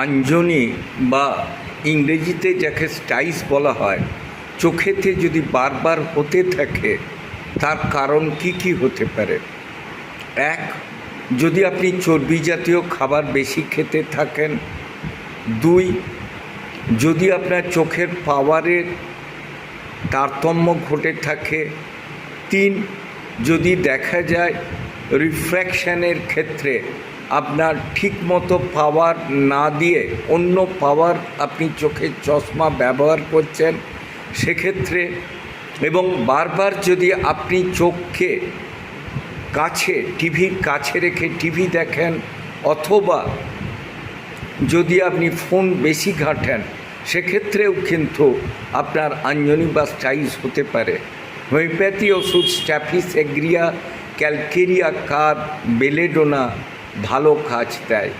আঞ্জনি বা ইংরেজিতে যাকে স্টাইস বলা হয়, চোখেতে যদি বারবার হতে থাকে তার কারণ কি কি হতে পারে? এক, যদি আপনি চর্বি জাতীয় খাবার বেশি খেতে থাকেন। দুই, যদি আপনার চোখের পাওয়ারের তারতম্য ঘটে থাকে। তিন, যদি দেখা যায় রিফ্র্যাকশানের ক্ষেত্রে আপনার ঠিকমতো পাওয়ার না দিয়ে অন্য পাওয়ার আপনি চোখের চশমা ব্যবহার করছেন সেক্ষেত্রে, এবং বারবার যদি আপনি চোখকে টিভির কাছে রেখে টিভি দেখেন, অথবা যদি আপনি ফোন বেশি ঘাঁটেন, সেক্ষেত্রেও কিন্তু আপনার আঞ্জনি বা স্টাইস হতে পারে। হোমিওপ্যাথি ওষুধ স্ট্যাফিস এগ্রিয়া, ক্যালকেরিয়া কার, বেলেডোনা ভালো কাজ দেয়।